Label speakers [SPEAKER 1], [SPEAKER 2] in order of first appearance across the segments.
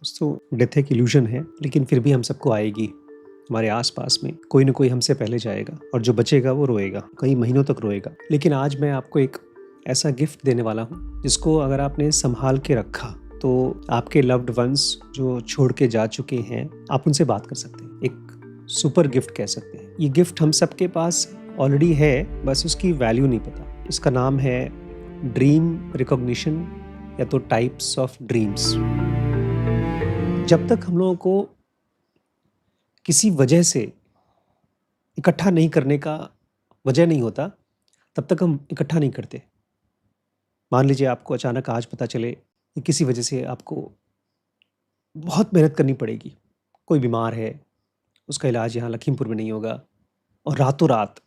[SPEAKER 1] दोस्तों डेथ एक इल्यूजन है, लेकिन फिर भी हम सबको आएगी। हमारे आस-पास में कोई न कोई हमसे पहले जाएगा और जो बचेगा वो रोएगा, कई महीनों तक रोएगा। लेकिन आज मैं आपको एक ऐसा गिफ्ट देने वाला हूँ, जिसको अगर आपने सँभाल के रखा, तो आपके लव्ड वन्स जो छोड़ के जा चुके हैं, आप उनसे बात कर सकते हैं। एक सुपर गिफ्ट कह सकते हैं। ये गिफ्ट हम सबके पास ऑलरेडी है, बस उसकी वैल्यू नहीं पता। इसका नाम है ड्रीम रिकॉग्निशन या तो टाइप्स ऑफ ड्रीम्स। जब तक हम लोगों को किसी वजह से इकट्ठा नहीं करने का वजह नहीं होता, तब तक हम इकट्ठा नहीं करते। मान लीजिए आपको अचानक आज पता चले कि किसी वजह से आपको बहुत मेहनत करनी पड़ेगी। कोई बीमार है, उसका इलाज यहाँ लखीमपुर में नहीं होगा और रातों रात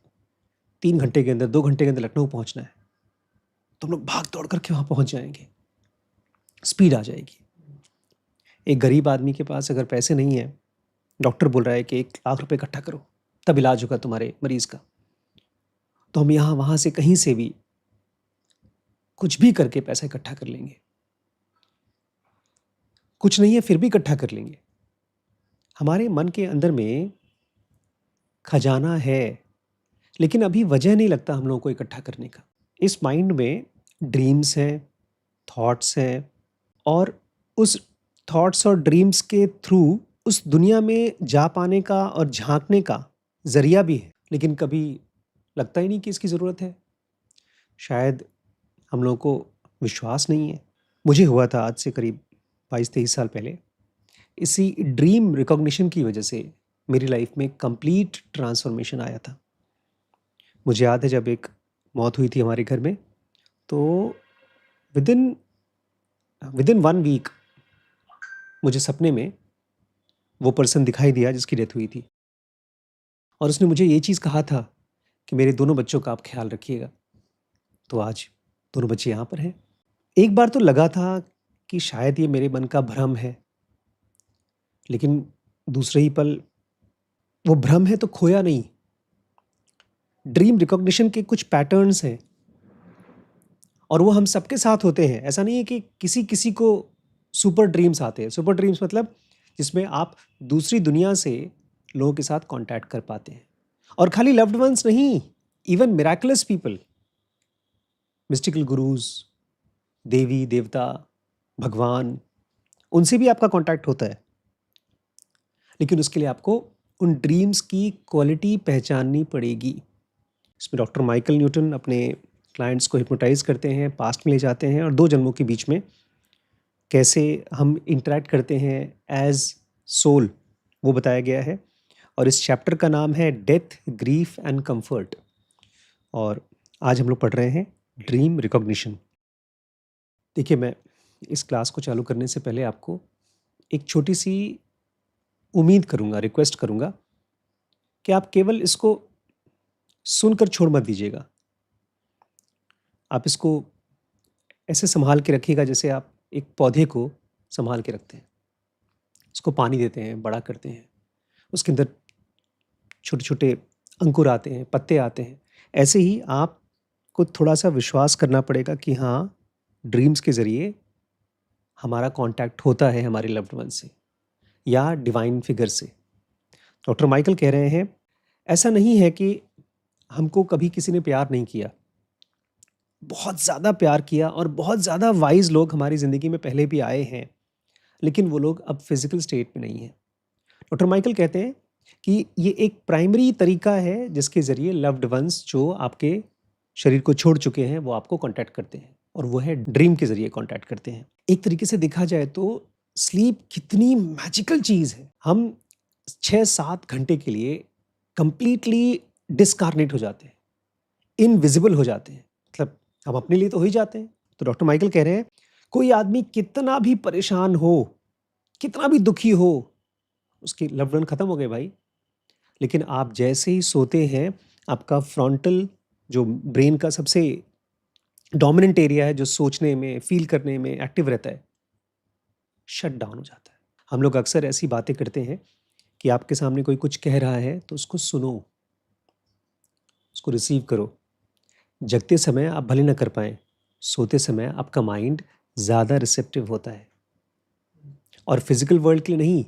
[SPEAKER 1] 3 घंटे के अंदर, 2 घंटे के अंदर लखनऊ पहुँचना है। तो हम लोग भाग दौड़ करके वहाँ पहुँच जाएँगे, स्पीड आ जाएगी। एक गरीब आदमी के पास अगर पैसे नहीं है, डॉक्टर बोल रहा है कि 1 लाख रुपए इकट्ठा करो, तब इलाज होगा तुम्हारे मरीज़ का। तो हम यहाँ वहाँ से कहीं से भी कुछ भी करके पैसा इकट्ठा कर लेंगे। कुछ नहीं है फिर भी इकट्ठा कर लेंगे। हमारे मन के अंदर में खजाना है, लेकिन अभी वजह नहीं लगता हम लोगों को इकट्ठा करने का। इस माइंड में ड्रीम्स हैं, थॉट्स हैं और उस थॉट्स और ड्रीम्स के थ्रू उस दुनिया में जा पाने का और झाँकने का ज़रिया भी है, लेकिन कभी लगता ही नहीं कि इसकी ज़रूरत है। शायद हम लोगों को विश्वास नहीं है। मुझे हुआ था आज से करीब 22-23 साल पहले। इसी ड्रीम रिकॉग्निशन की वजह से मेरी लाइफ में कंप्लीट ट्रांसफॉर्मेशन आया था। मुझे याद है जब एक मौत हुई थी हमारे घर में, तो विदिन विदिन 1 वीक मुझे सपने में वो पर्सन दिखाई दिया जिसकी डेथ हुई थी और उसने मुझे ये चीज़ कहा था कि मेरे दोनों बच्चों का आप ख्याल रखिएगा। तो आज दोनों बच्चे यहाँ पर हैं। एक बार तो लगा था कि शायद ये मेरे मन का भ्रम है, लेकिन दूसरे ही पल वो भ्रम है तो खोया नहीं। ड्रीम रिकॉग्निशन के कुछ पैटर्न्स हैं और वो हम सबके साथ होते हैं। ऐसा नहीं है कि किसी-किसी को सुपर ड्रीम्स आते हैं। सुपर ड्रीम्स मतलब जिसमें आप दूसरी दुनिया से लोगों के साथ कॉन्टैक्ट कर पाते हैं। और खाली लव्ड वन्स नहीं, even miraculous people, mystical gurus, देवी, देवता, भगवान, उनसे भी आपका कॉन्टैक्ट होता है। लेकिन उसके लिए आपको उन ड्रीम्स की क्वालिटी पहचाननी पड़ेगी। इसमें डॉक्टर माइकल न्यूटन अपने क्लाइंट्स को हिप्नोटाइज़ करते हैं, पास्ट में ले जाते हैं और 2 जन्मों के बीच में कैसे हम इंटरैक्ट करते हैं एज़ सोल, वो बताया गया है। और इस चैप्टर का नाम है डेथ, ग्रीफ एंड कम्फर्ट। और आज हम लोग पढ़ रहे हैं ड्रीम रिकॉग्निशन। देखिए, मैं इस क्लास को चालू करने से पहले आपको एक छोटी-सी उम्मीद करूँगा, रिक्वेस्ट करूँगा कि आप केवल इसको सुनकर छोड़ मत दीजिएगा। आप इसको ऐसे सँभाल के रखिएगा जैसे आप एक पौधे को सँभाल के रखते हैं। उसको पानी देते हैं, बड़ा करते हैं, उसके अंदर छोटे-छोटे अंकुर आते हैं, पत्ते आते हैं। ऐसे ही आपको थोड़ा-सा विश्वास करना पड़ेगा कि हाँ, ड्रीम्स के ज़रिए हमारा कॉन्टैक्ट होता है हमारे लव्ड वन से या डिवाइन फिगर से। डॉक्टर माइकल कह रहे हैं, ऐसा नहीं है कि हमको कभी किसी ने प्यार नहीं किया। बहुत ज़्यादा प्यार किया और बहुत ज़्यादा वाइज़ लोग हमारी ज़िंदगी में पहले भी आए हैं, लेकिन वो लोग अब फिज़िकल स्टेट में नहीं हैं। डॉक्टर माइकल कहते हैं कि ये एक प्राइमरी तरीका है जिसके ज़रिए लव्ड वन्स जो आपके शरीर को छोड़ चुके हैं, वो आपको कॉन्टैक्ट करते हैं और वो है ड्रीम के ज़रिए कॉन्टैक्ट करते हैं। एक तरीके से देखा जाए तो स्लीप कितनी मैजिकल चीज़ है। हम 6-7 घंटे के लिए कंप्लीटली डिस्कार्नेट हो जाते हैं, इनविजिबल हो जाते हैं। मतलब हम अपने लिए तो हो ही जाते हैं। तो डॉक्टर माइकल कह रहे हैं, कोई आदमी कितना भी परेशान हो, कितना भी दुखी हो, उसके लव्ड वन खत्म हो गए भाई। लेकिन आप जैसे ही सोते हैं, आपका फ्रंटल जो ब्रेन का सबसे डोमिनेंट एरिया है, जो सोचने में, फ़ील करने में एक्टिव रहता है, शट डाउन हो जाता है। हम लोग अक्सर ऐसी बातें करते हैं कि आपके सामने कोई कुछ कह रहा है, तो उसको सुनो, उसको रिसीव करो। जगते समय आप भले ना कर पाएँ, सोते समय आपका माइंड ज़्यादा रिसेप्टिव होता है। और फिजिकल वर्ल्ड के लिए नहीं,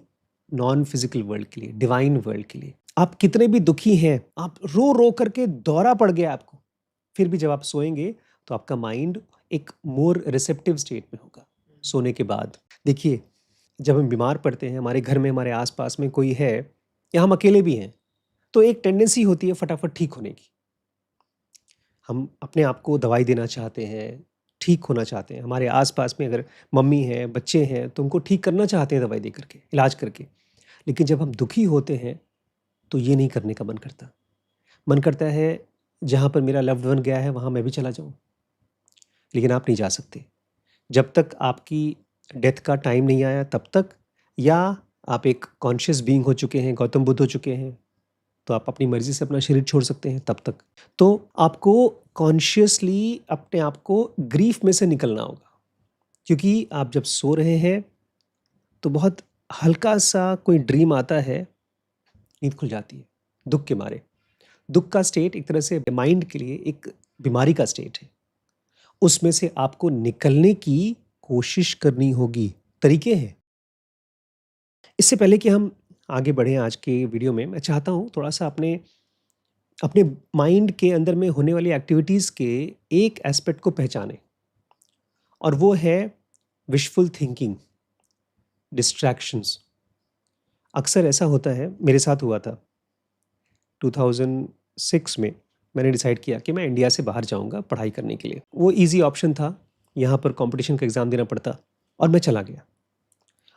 [SPEAKER 1] नॉन फिजिकल वर्ल्ड के लिए, डिवाइन वर्ल्ड के लिए। आप कितने भी दुखी हैं, आप रो रो करके दौरा पड़ गया आपको, फिर भी जब आप सोएंगे तो आपका माइंड एक मोर रिसेप्टिव स्टेट में होगा सोने के बाद। देखिए, जब हम बीमार पड़ते हैं, हमारे घर में हमारे आसपास में कोई है या हम अकेले भी हैं, तो एक टेंडेंसी होती है फटाफट ठीक होने की। हम अपने आप को दवाई देना चाहते हैं, ठीक होना चाहते हैं। हमारे आसपास में अगर मम्मी है, बच्चे हैं, तो उनको ठीक करना चाहते हैं दवाई दे करके, इलाज करके। लेकिन जब हम दुखी होते हैं तो ये नहीं करने का मन करता। मन करता है जहाँ पर मेरा लव्ड वन गया है वहाँ मैं भी चला जाऊँ, लेकिन आप नहीं जा सकते। जब तक आपकी डेथ का टाइम नहीं आया तब तक, या आप एक कॉन्शियस बीइंग हो चुके हैं, गौतम बुद्ध हो चुके हैं, तो आप अपनी मर्ज़ी से अपना शरीर छोड़ सकते हैं तब तक। तो आपको कॉन्शियसली अपने आप को ग्रीफ में से निकलना होगा, क्योंकि आप जब सो रहे हैं तो बहुत हल्का-सा कोई ड्रीम आता है, नींद खुल जाती है, दुःख के मारे। दुःख का स्टेट एक तरह से माइंड के लिए एक बीमारी का स्टेट है। उसमें से आपको निकलने की कोशिश करनी होगी। तरीके हैं। इससे पहले कि हम आगे बढ़ें आज के वीडियो में, मैं चाहता हूँ थोड़ा-सा अपने अपने माइंड के अंदर में होने वाली एक्टिविटीज़ के एक एस्पेक्ट को पहचानें, और वो है विशफुल थिंकिंग, डिस्ट्रैक्शंस। अक्सर ऐसा होता है, मेरे साथ हुआ था 2006 में। मैंने डिसाइड किया कि मैं इंडिया से बाहर जाऊँगा पढ़ाई करने के लिए। वो ईज़ी ऑप्शन था, यहाँ पर कॉम्पिटिशन का एग्ज़ाम देना पड़ता, और मैं चला गया।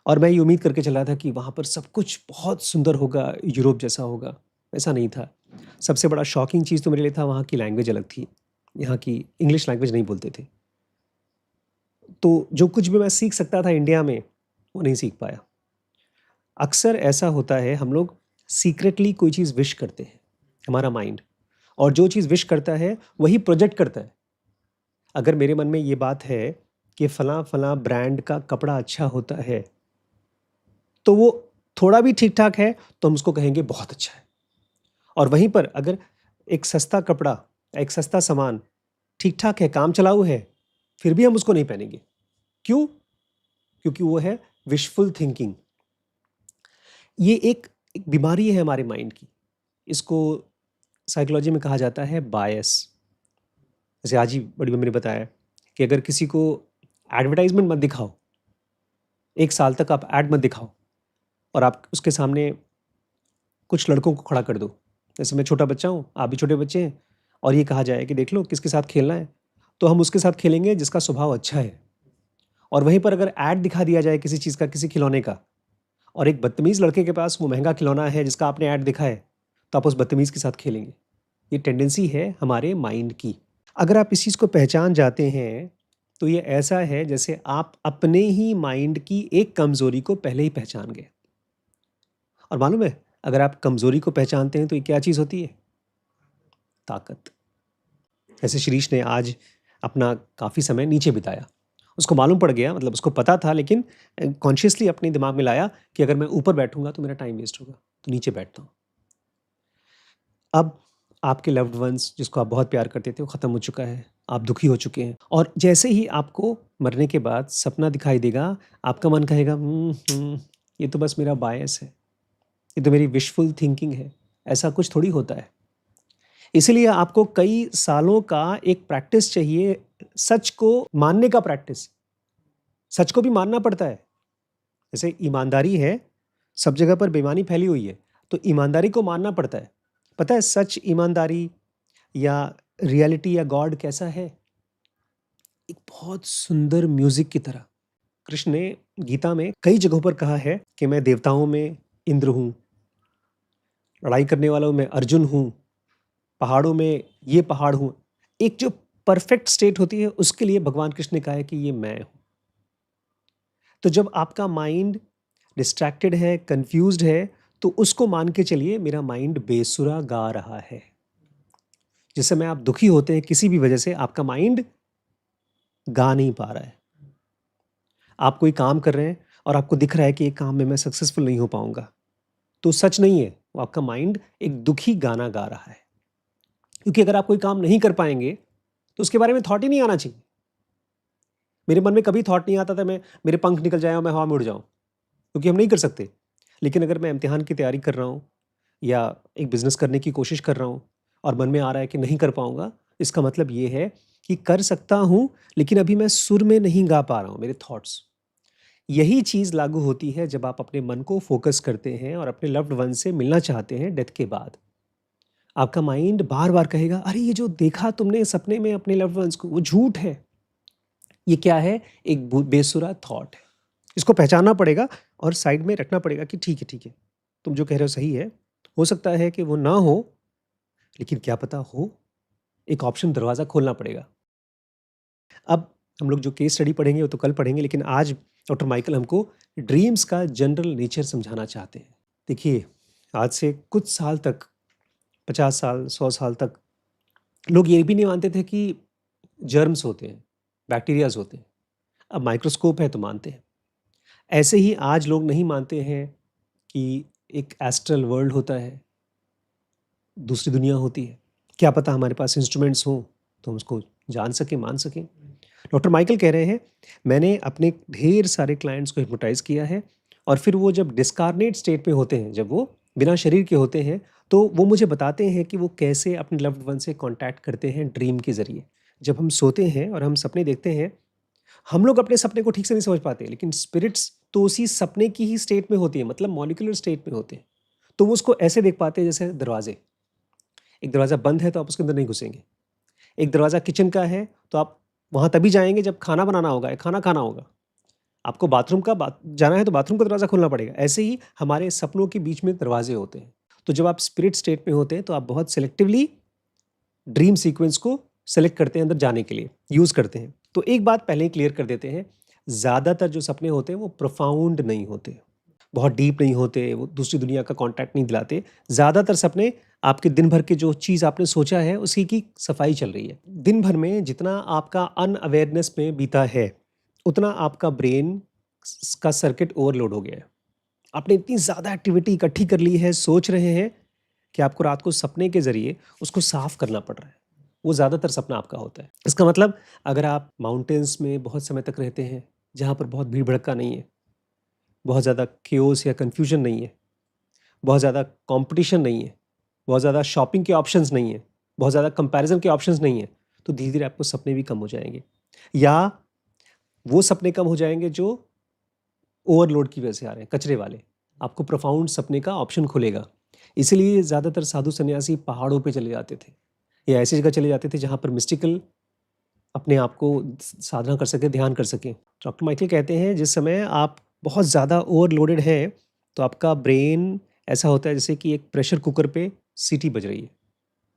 [SPEAKER 1] और मैं ये उम्मीद करके चला था कि वहाँ पर सब कुछ बहुत सुंदर होगा, यूरोप जैसा होगा। ऐसा नहीं था। सबसे बड़ा शॉकिंग चीज़ तो मेरे लिए था, वहाँ की लैंग्वेज अलग थी। यहाँ की इंग्लिश लैंग्वेज नहीं बोलते थे। तो जो कुछ भी मैं सीख सकता था इंडिया में, वो नहीं सीख पाया। अक्सर ऐसा होता है, हम लोग सीक्रेटली कोई चीज़ विश करते हैं, हमारा माइंड, और जो चीज़ विश करता है वही प्रोजेक्ट करता है। अगर मेरे मन में ये बात है कि फलाँ-फलाँ ब्रांड का कपड़ा अच्छा होता है, तो वो थोड़ा भी ठीक-ठाक है तो हम उसको कहेंगे बहुत अच्छा है। और वहीं पर अगर एक सस्ता कपड़ा, एक सस्ता सामान ठीक-ठाक है, काम चलाऊ है, फिर भी हम उसको नहीं पहनेंगे। क्यों? क्योंकि वो है विशफुल थिंकिंग। ये एक बीमारी है हमारे माइंड की। इसको साइकोलॉजी में कहा जाता है बायस। जैसे आज ही बड़ी मम्मी ने बताया कि अगर किसी को एडवर्टाइज़मेंट मत दिखाओ, 1 साल तक आप ऐड मत दिखाओ, और आप उसके सामने कुछ लड़कों को खड़ा कर दो। जैसे मैं छोटा बच्चा हूँ, आप भी छोटे बच्चे हैं, और ये कहा जाए कि देख लो किसके साथ खेलना है, तो हम उसके साथ खेलेंगे जिसका स्वभाव अच्छा है। और वहीं पर अगर ऐड दिखा दिया जाए किसी चीज़ का, किसी खिलौने का, और एक बदतमीज़ लड़के के पास वो महँगा खिलौना है जिसका आपने ऐड दिखा है, तो आप उस बदतमीज़ के साथ खेलेंगे। ये टेंडेंसी है हमारे माइंड की। अगर आप इस चीज़ को पहचान जाते हैं, तो ये ऐसा है जैसे आप अपने ही माइंड की एक कमज़ोरी को पहले ही पहचान गए। और मालूम है, अगर आप कमज़ोरी को पहचानते हैं तो ये क्या चीज़ होती है? ताकत। ऐसे शिरीष ने आज अपना काफ़ी समय नीचे बिताया। उसको मालूम पड़ गया, मतलब उसको पता था, लेकिन कॉन्शियसली अपने दिमाग में लाया कि अगर मैं ऊपर बैठूँगा तो मेरा टाइम वेस्ट होगा, तो नीचे बैठता हूँ। अब आपके लव्ड वन्स जिसको आप बहुत प्यार करते थे वो ख़त्म हो चुका है, आप दुखी हो चुके हैं, और जैसे ही आपको मरने के बाद सपना दिखाई देगा, आपका मन कहेगा ये तो बस मेरा बायस है, ये तो मेरी विशफुल थिंकिंग है, ऐसा कुछ थोड़ी होता है। इसीलिए आपको कई सालों का एक प्रैक्टिस चाहिए, सच को मानने का प्रैक्टिस। सच को भी मानना पड़ता है। जैसे ईमानदारी है, सब जगह पर बेईमानी फैली हुई है, तो ईमानदारी को मानना पड़ता है। पता है सच, ईमानदारी या रियलिटी या गॉड कैसा है? एक बहुत सुंदर म्यूजिक की तरह। कृष्ण ने गीता में कई जगहों पर कहा है कि मैं देवताओं में इंद्र हूँ, लड़ाई करने वालों में अर्जुन हूँ, पहाड़ों में ये पहाड़ हूँ। एक जो परफेक्ट स्टेट होती है उसके लिए भगवान कृष्ण ने कहा है कि ये मैं हूँ। तो जब आपका माइंड डिस्ट्रैक्टेड है, कंफ्यूज्ड है, तो उसको मान के चलिए मेरा माइंड बेसुरा गा रहा है। जिस समय आप दुखी होते हैं किसी भी वजह से, आपका माइंड गा नहीं पा रहा है। आप कोई काम कर रहे हैं और आपको दिख रहा है कि ये काम में मैं सक्सेसफुल नहीं हो पाऊंगा, तो सच नहीं है, वो आपका माइंड एक दुखी गाना गा रहा है। क्योंकि अगर आप कोई काम नहीं कर पाएंगे तो उसके बारे में थॉट ही नहीं आना चाहिए। मेरे मन में कभी थॉट नहीं आता था मैं मेरे पंख निकल जाए और मैं हवा में उड़ जाऊं। क्योंकि हम नहीं कर सकते। लेकिन अगर मैं इम्तिहान की तैयारी कर रहा हूँ या एक बिज़नेस करने की कोशिश कर रहा हूँ और मन में आ रहा है कि नहीं कर पाऊँगा, इसका मतलब ये है कि कर सकता हूँ, लेकिन अभी मैं सुर में नहीं गा पा रहा हूँ, मेरे थॉट्स। यही चीज़ लागू होती है जब आप अपने मन को फ़ोकस करते हैं और अपने लव्ड वन से मिलना चाहते हैं डेथ के बाद। आपका माइंड बार-बार कहेगा, "अरे! ये जो देखा तुमने सपने में अपने लव्ड वन्स को, वो झूठ है।" ये क्या है? एक बेसुरा थॉट है। इसको पहचानना पड़ेगा और साइड में रखना पड़ेगा कि ठीक है, तुम जो कह रहे हो सही है। हो सकता है कि वो ना हो, लेकिन क्या पता हो? एक ऑप्शन दरवाज़ा खोलना पड़ेगा। अब हम लोग जो केस स्टडी पढ़ेंगे वो तो कल पढ़ेंगे, लेकिन आज डॉक्टर माइकल हमको ड्रीम्स का जनरल नेचर समझाना चाहते हैं। देखिए, आज से कुछ साल तक, 50 साल, 100 साल तक लोग ये भी नहीं मानते थे कि जर्म्स होते हैं, बैक्टीरियाज़ होते हैं। अब माइक्रोस्कोप है तो मानते हैं। ऐसे ही आज लोग नहीं मानते हैं कि एक एस्ट्रल वर्ल्ड होता है, दूसरी दुनिया होती है। क्या पता हमारे पास इंस्ट्रूमेंट्स हों, तो हम उसको जान सकें, मान सकें। डॉक्टर माइकल कह रहे हैं, मैंने अपने ढेर सारे क्लाइंट्स को हिप्नोटाइज़ किया है और फिर वो जब डिस्कार्नेट स्टेट में होते हैं, जब वो बिना शरीर के होते हैं, तो वो मुझे बताते हैं कि वो कैसे अपने लव्ड वन से कॉन्टैक्ट करते हैं ड्रीम के ज़रिए। जब हम सोते हैं और हम सपने देखते हैं, हम लोग अपने सपने को ठीक से नहीं समझ पाते, लेकिन स्पिरिट्स तो उसी सपने की ही स्टेट में होती है, मतलब मॉलिक्यूलर स्टेट में होते हैं। तो वो उसको ऐसे देख पाते हैं जैसे दरवाजे। एक दरवाज़ा बंद है तो आप उसके अंदर नहीं घुसेंगे। एक दरवाज़ा किचन का है तो आप वहाँ तभी जाएँगे जब खाना बनाना होगा या खाना खाना होगा। आपको बाथरूम का बात जाना है तो बाथरूम का दरवाज़ा खोलना पड़ेगा। ऐसे ही हमारे सपनों के बीच में दरवाजे होते हैं। तो जब आप स्पिरिट स्टेट में होते हैं तो आप बहुत सिलेक्टिवली ड्रीम सीक्वेंस को सेलेक्ट करते हैं अंदर जाने के लिए, यूज़ करते हैं। तो एक बात पहले ही क्लियर कर देते हैं, ज़्यादातर जो सपने होते हैं वो प्रोफाउंड नहीं होते, बहुत डीप नहीं होते, वो दूसरी दुनिया का कॉन्टैक्ट नहीं दिलाते। ज़्यादातर सपने आपके दिन भर के जो चीज़ आपने सोचा है उसी की सफाई चल रही है। दिन भर में जितना आपका अनअवेयरनेस में बीता है, उतना आपका ब्रेन का सर्किट ओवरलोड हो गया है। आपने इतनी ज़्यादा एक्टिविटी इकट्ठी कर ली है, सोच रहे हैं कि आपको रात को सपने के ज़रिए उसको साफ़ करना पड़ रहा है। वो ज़्यादातर सपना आपका होता है। इसका मतलब अगर आप माउंटेन्स में बहुत समय तक रहते हैं, जहाँ पर बहुत भीड़-भड़क्का नहीं है, बहुत ज़्यादा केओस या कन्फ्यूजन नहीं है, बहुत ज़्यादा कॉम्पिटिशन नहीं है, बहुत ज़्यादा शॉपिंग के ऑप्शंस नहीं है, बहुत ज़्यादा कंपैरिज़न के ऑप्शंस नहीं है, तो धीरे-धीरे आपको सपने भी कम हो जाएँगे। या वो सपने कम हो जाएँगे जो ओवरलोड की वजह से आ रहे हैं, कचरे वाले। आपको प्रोफाउंड सपने का ऑप्शन खुलेगा। इसीलिए ज़्यादातर साधु सन्यासी पहाड़ों पे चले जाते थे या ऐसी जगह चले जाते थे जहाँ पर मिस्टिकल अपने आप को साधना कर सकें, ध्यान कर सकें। डॉक्टर माइकल कहते हैं जिस समय आप बहुत ज़्यादा ओवरलोडेड हैं, तो आपका ब्रेन ऐसा होता है जैसे कि एक प्रेशर कुकर पे सीटी बज रही है।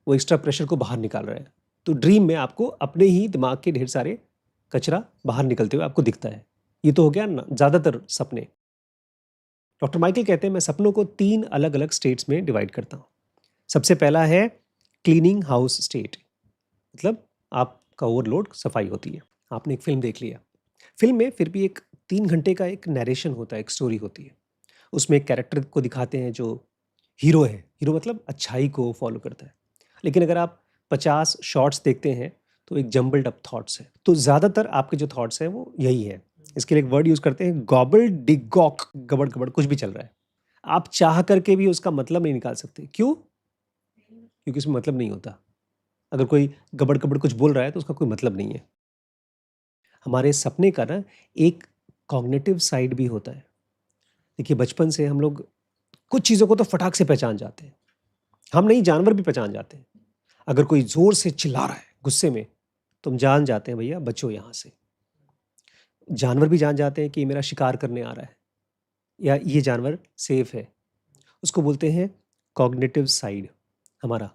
[SPEAKER 1] वो एक्स्ट्रा प्रेशर को बाहर निकाल रहा है। तो ड्रीम में आपको अपने ही दिमाग के ढेर सारे कचरा बाहर निकलते हुए आपको दिखता है। ये तो हो गया ना ज़्यादातर सपने। डॉक्टर माइकल कहते हैं मैं सपनों को 3 अलग-अलग स्टेट्स में डिवाइड करता हूँ। सबसे पहला है क्लीनिंग हाउस स्टेट, मतलब आपका ओवरलोड सफाई होती है। आपने एक फ़िल्म देख लिया। फ़िल्म में फिर भी एक 3 घंटे का एक नैरेशन होता है, एक स्टोरी होती है। उसमें एक कैरेक्टर को दिखाते हैं जो हीरो है। हीरो मतलब अच्छाई को फ़ॉलो करता है। लेकिन अगर आप 50 शॉट्स देखते हैं, तो एक जम्बल्ड अप थॉट्स है। तो ज़्यादातर आपके जो थॉट्स हैं वो यही है। इसके लिए एक वर्ड यूज़ करते हैं गॉबलडिगॉक, गबड़-गबड़ कुछ भी चल रहा है। आप चाह करके भी उसका मतलब नहीं निकाल सकते। क्यों? क्योंकि उसमें मतलब नहीं होता। अगर कोई गबड़-गबड़ कुछ बोल रहा है तो उसका कोई मतलब नहीं है। हमारे सपने का ना एक कॉग्निटिव साइड भी होता है। देखिए बचपन से हम लोग कुछ चीज़ों को तो फटाक से पहचान जाते हैं। हम नहीं, जानवर भी पहचान जाते हैं। अगर कोई ज़ोर से चिल्ला रहा है गुस्से में, तो हम जान जाते हैं भैया बचो यहाँ से। जानवर भी जान जाते हैं कि ये मेरा शिकार करने आ रहा है या ये जानवर सेफ है। उसको बोलते हैं कॉग्निटिव साइड हमारा।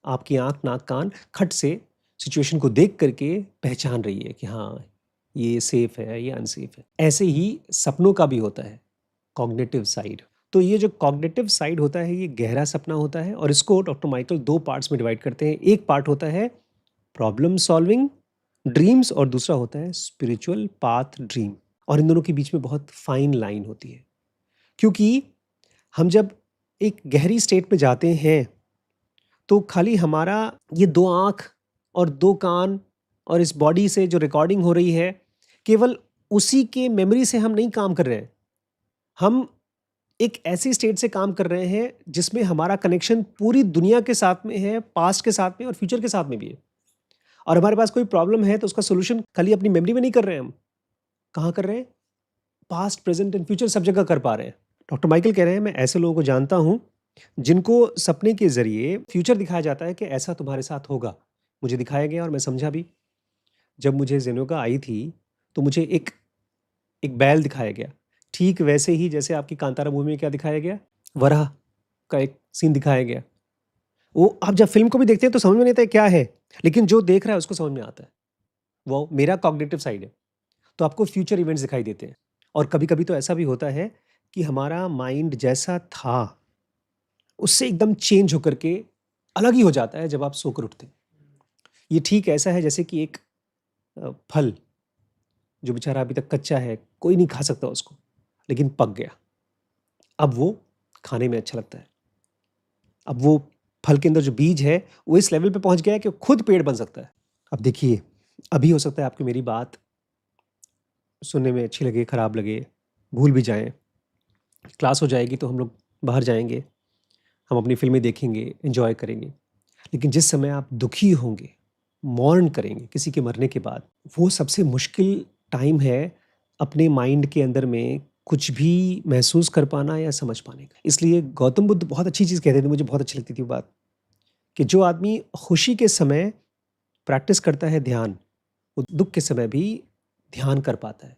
[SPEAKER 1] आपकी आँख, नाक, कान खट से सिचुएशन को देख करके पहचान रही है कि हाँ, ये सेफ है, ये अनसेफ है। ऐसे ही सपनों का भी होता है कॉग्निटिव साइड। तो ये जो कॉग्निटिव साइड होता है, ये गहरा सपना होता है और इसको डॉक्टर माइकल 2 पार्ट्स में डिवाइड करते हैं। एक पार्ट होता है प्रॉब्लम सॉल्विंग ड्रीम्स और दूसरा होता है स्पिरिचुअल पाथ ड्रीम। और इन दोनों के बीच में बहुत फाइन लाइन होती है। क्योंकि हम जब एक गहरी स्टेट में जाते हैं, तो खाली हमारा ये 2 आँख और 2 कान और इस बॉडी से जो रिकॉर्डिंग हो रही है, केवल उसी के मेमोरी से हम नहीं काम कर रहे हैं। हम एक ऐसी स्टेट से काम कर रहे हैं जिसमें हमारा कनेक्शन पूरी दुनिया के साथ में है, पास्ट के साथ में और फ्यूचर के साथ में भी है। और हमारे पास कोई प्रॉब्लम है तो उसका सॉल्यूशन खाली अपनी मेमोरी में नहीं कर रहे हैं हम। कहाँ कर रहे हैं? पास्ट, प्रेजेंट एंड फ्यूचर सब जगह कर पा रहे हैं। डॉक्टर माइकल कह रहे हैं मैं ऐसे लोगों को जानता हूँ जिनको सपने के ज़रिए फ्यूचर दिखाया जाता है कि ऐसा तुम्हारे साथ होगा। मुझे दिखाया गया और मैं समझा भी। जब मुझे ज़ेनोगा आई थी तो मुझे एक एक बैल दिखाया गया। ठीक वैसे ही जैसे आपकी कांतारा मूवी में क्या दिखाया गया? वराह का एक सीन दिखाया गया। वो आप जब फ़िल्म को भी देखते हैं तो समझ में नहीं आता है क्या है, लेकिन जो देख रहा है उसको समझ में आता है। वो मेरा कॉग्निटिव साइड है। तो आपको फ्यूचर इवेंट्स दिखाई देते हैं। और कभी-कभी तो ऐसा भी होता है कि हमारा माइंड जैसा था, उससे एकदम चेंज होकर के अलग ही हो जाता है जब आप सोकर उठते हैं। ये ठीक ऐसा है जैसे कि एक फल जो बेचारा अभी तक कच्चा है, कोई नहीं खा सकता उसको, लेकिन पक गया। अब वो खाने में अच्छा लगता है। अब वो फल के अंदर जो बीज है, वो इस लेवल पे पहुँच गया है कि वो खुद पेड़ बन सकता है। अब देखिए, अभी हो सकता है आपको मेरी बात सुनने में अच्छी लगे, खराब लगे, भूल भी जाएँ। क्लास हो जाएगी तो हम लोग बाहर जाएँगे, हम अपनी फ़िल्में देखेंगे, एन्जॉय करेंगे। लेकिन जिस समय आप दुखी होंगे, मौर्न करेंगे किसी के मरने के बाद, वो सबसे मुश्किल टाइम है अपने माइंड के अंदर में कुछ भी महसूस कर पाना या समझ पाने का। इसलिए गौतम बुद्ध बहुत अच्छी चीज़ कहते थे, मुझे बहुत अच्छी लगती थी वो बात, कि जो आदमी खुशी के समय प्रैक्टिस करता है ध्यान, वो दुःख के समय भी ध्यान कर पाता है।